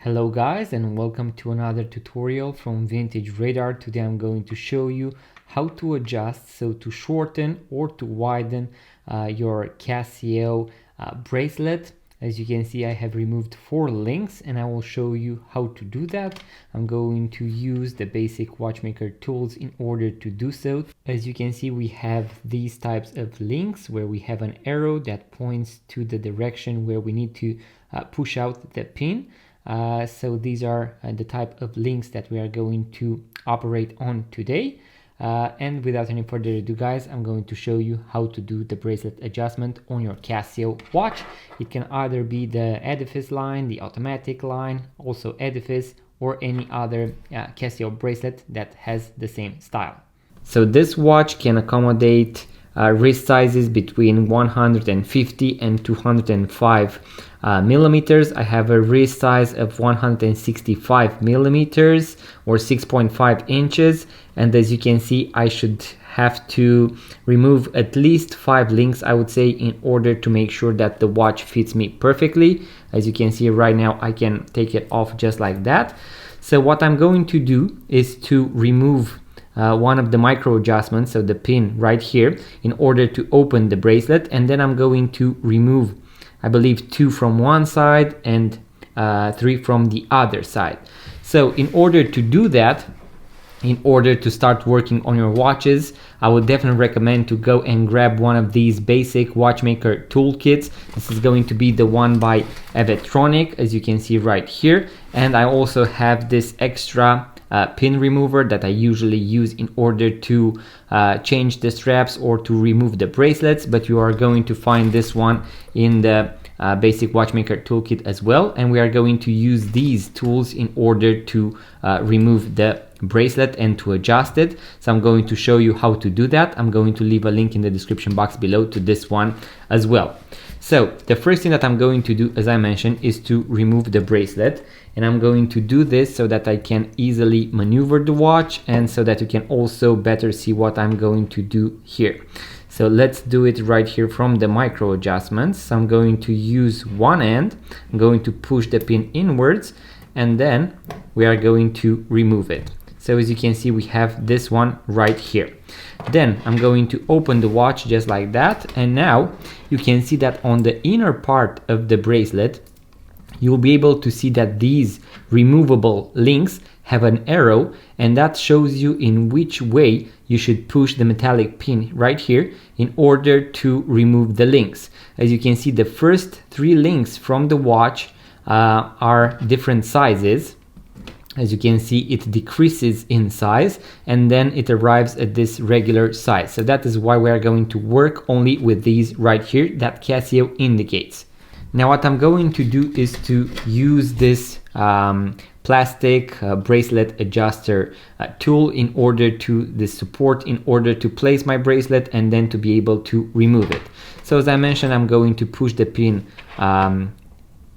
Hello guys, and welcome to another tutorial from Vintage Radar. Today I'm going to show you how to adjust, so to shorten or to widen your Casio bracelet. As you can see, I have removed 4 links and I will show you how to do that. I'm going to use the basic watchmaker tools in order to do so. As you can see, we have these types of links where we have an arrow that points to the direction where we need to push out the pin. So these are the type of links that we are going to operate on today. And without any further ado guys, I'm going to show you how to do the bracelet adjustment on your Casio watch. It can either be the edifice line, the automatic line, also edifice, or any other Casio bracelet that has the same style. So this watch can accommodate wrist sizes between 150 and 205 millimeters. I have a wrist size of 165 millimeters or 6.5 inches, and as you can see, I should have to remove at least 5 links, I would say, in order to make sure that the watch fits me perfectly. As you can see right now, I can take it off just like that. So what I'm going to do is to remove one of the micro adjustments, so the pin right here, in order to open the bracelet, and then I'm going to remove, I believe, 2 from one side and 3 from the other side. So in order to do that, in order to start working on your watches, I would definitely recommend to go and grab one of these basic watchmaker toolkits. This is going to be the one by Reattaching, as you can see right here, and I also have this extra pin remover that I usually use in order to change the straps or to remove the bracelets, but you are going to find this one in the basic watchmaker toolkit as well, and we are going to use these tools in order to remove the bracelet and to adjust it. So I'm going to show you how to do that. I'm going to leave a link in the description box below to this one as well. So the first thing that I'm going to do, as I mentioned, is to remove the bracelet, and I'm going to do this so that I can easily maneuver the watch and so that you can also better see what I'm going to do here. So let's do it right here from the micro adjustments. So I'm going to use one end, I'm going to push the pin inwards, and then we are going to remove it. So as you can see, we have this one right here. Then I'm going to open the watch just like that, and now you can see that on the inner part of the bracelet you'll be able to see that these removable links have an arrow, and that shows you in which way you should push the metallic pin right here in order to remove the links. As you can see, the first 3 links from the watch are different sizes. As you can see, it decreases in size and then it arrives at this regular size. So that is why we are going to work only with these right here that Casio indicates. Now what I'm going to do is to use this plastic bracelet adjuster tool in order to this support in order to place my bracelet and then to be able to remove it. So as I mentioned, I'm going to push the pin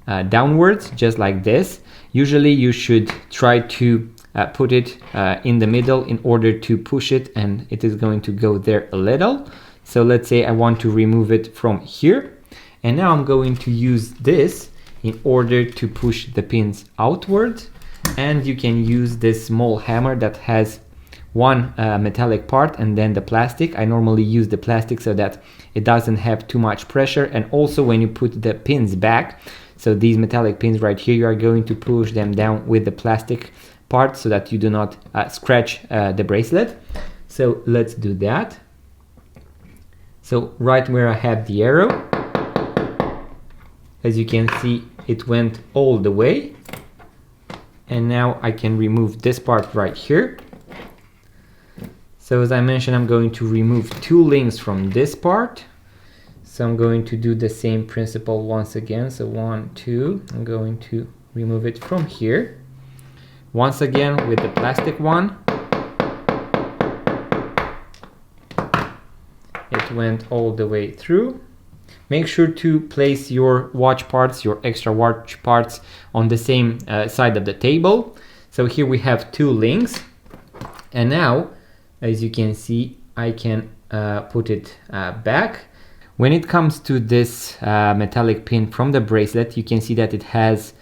downwards just like this. Usually you should try to put it in the middle in order to push it, and it is going to go there a little. So let's say I want to remove it from here, and now I'm going to use this in order to push the pins outward, and you can use this small hammer that has one metallic part and then the plastic. I normally use the plastic so that it doesn't have too much pressure, and also when you put the pins back, so these metallic pins right here, you are going to push them down with the plastic part so that you do not scratch the bracelet. So let's do that. So right where I have the arrow, as you can see, it went all the way, and now I can remove this part right here. So as I mentioned, I'm going to remove 2 links from this part. So I'm going to do the same principle once again. So 1, 2, I'm going to remove it from here. Once again with the plastic one. It went all the way through. Make sure to place your watch parts, your extra watch parts, on the same side of the table. So here we have 2 links. And now, as you can see, I can put it back. When it comes to this metallic pin from the bracelet, you can see that it has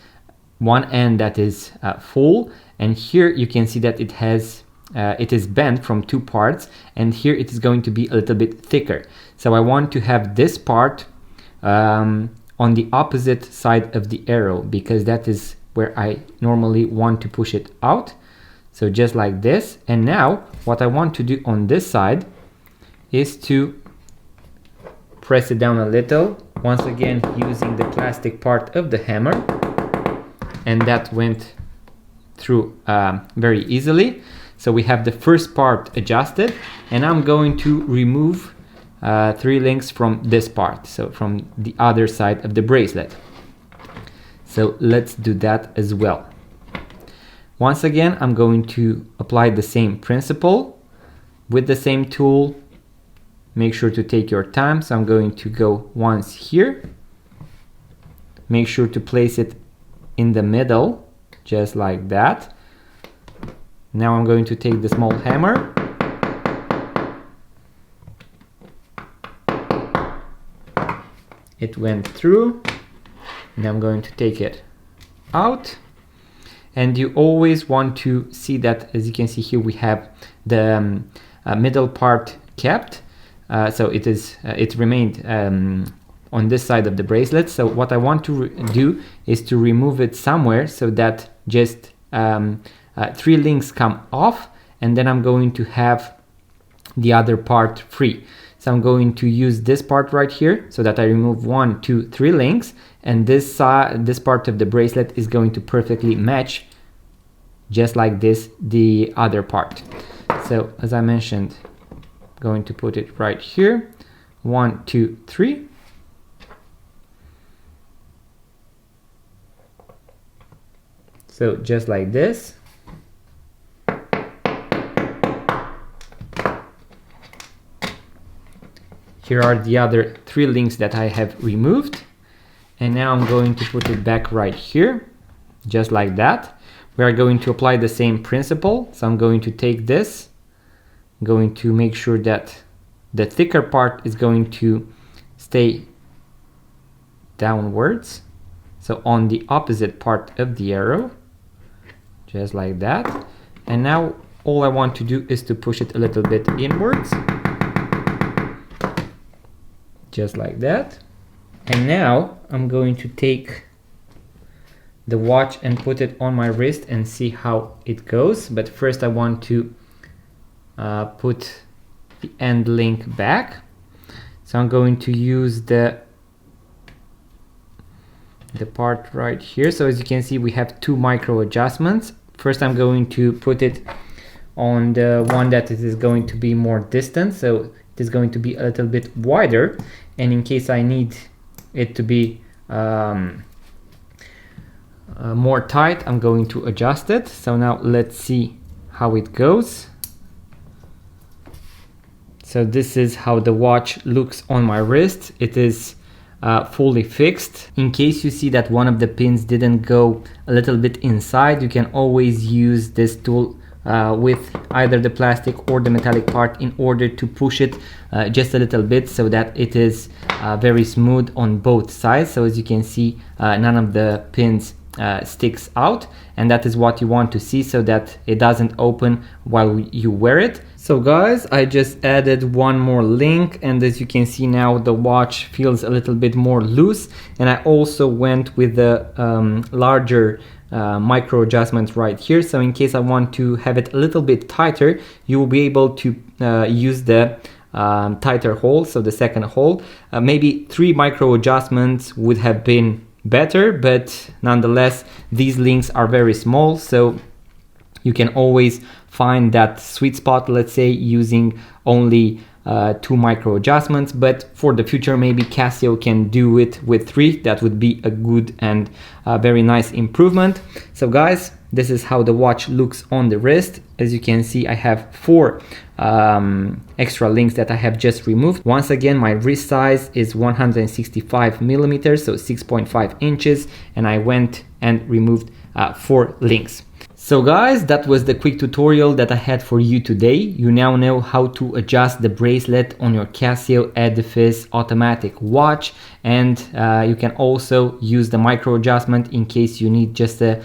one end that is full, and here you can see that it is bent from two parts, and here it is going to be a little bit thicker. So I want to have this part on the opposite side of the arrow, because that is where I normally want to push it out. So just like this. And now what I want to do on this side is to press it down a little, once again using the plastic part of the hammer, and that went through very easily. So we have the first part adjusted, and I'm going to remove 3 links from this part, so from the other side of the bracelet. So let's do that as well. Once again, I'm going to apply the same principle with the same tool. Make sure to take your time. So I'm going to go once here. Make sure to place it in the middle, just like that. Now I'm going to take the small hammer. It went through. Now I'm going to take it out. And you always want to see that, as you can see here, we have the middle part kept. So it remained on this side of the bracelet. So what I want to do is to remove it somewhere so that just 3 links come off, and then I'm going to have the other part free. So I'm going to use this part right here so that I remove 1, 2, 3 links, and this part of the bracelet is going to perfectly match, just like this, the other part. So as I mentioned, going to put it right here, 1, 2, 3. So just like this. Here are the other 3 links that I have removed. And now I'm going to put it back right here, just like that. We are going to apply the same principle. So I'm going to take this, going to make sure that the thicker part is going to stay downwards. So on the opposite part of the arrow, just like that. And now all I want to do is to push it a little bit inwards, just like that. And now I'm going to take the watch and put it on my wrist and see how it goes. But first I want to put the end link back. So I'm going to use the part right here. So as you can see, we have 2 micro adjustments. First I'm going to put it on the one that is going to be more distant, so it is going to be a little bit wider, and in case I need it to be more tight, I'm going to adjust it. So now let's see how it goes. So this is how the watch looks on my wrist. It is fully fixed. In case you see that one of the pins didn't go a little bit inside, you can always use this tool with either the plastic or the metallic part in order to push it just a little bit so that it is very smooth on both sides. So as you can see, none of the pins sticks out, and that is what you want to see so that it doesn't open while you wear it. So guys, I just added one more link, and as you can see now the watch feels a little bit more loose, and I also went with the larger micro adjustment right here. So in case I want to have it a little bit tighter, you will be able to use the tighter hole, so the second hole. Maybe 3 micro adjustments would have been better, but nonetheless these links are very small, so you can always find that sweet spot, let's say, using only 2 micro adjustments. But for the future, maybe Casio can do it with 3. That would be a good and very nice improvement. So guys, this is how the watch looks on the wrist. As you can see, I have 4 extra links that I have just removed. Once again, my wrist size is 165 millimeters, so 6.5 inches, and I went and removed 4 links. So guys, that was the quick tutorial that I had for you today. You now know how to adjust the bracelet on your Casio Edifice automatic watch, and you can also use the micro adjustment in case you need just a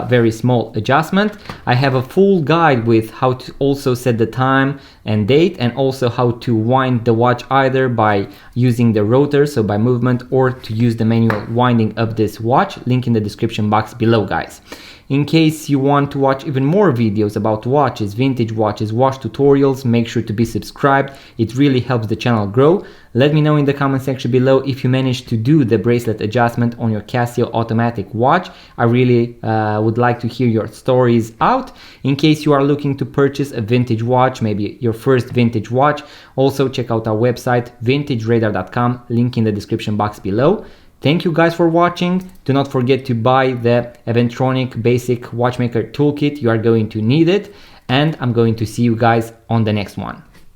very small adjustment. I have a full guide with how to also set the time and date, and also how to wind the watch either by using the rotor, so by movement, or to use the manual winding of this watch. Link in the description box below, guys. In case you want to watch even more videos about watches, vintage watches, watch tutorials, make sure to be subscribed. It really helps the channel grow. Let me know in the comment section below if you managed to do the bracelet adjustment on your Casio automatic watch. I really would like to hear your stories out. In case you are looking to purchase a vintage watch, maybe your first vintage watch, also check out our website vintageradar.com, link in the description box below. Thank you guys for watching. Do not forget to buy the Eventronic Basic Watchmaker Toolkit. You are going to need it. And I'm going to see you guys on the next one.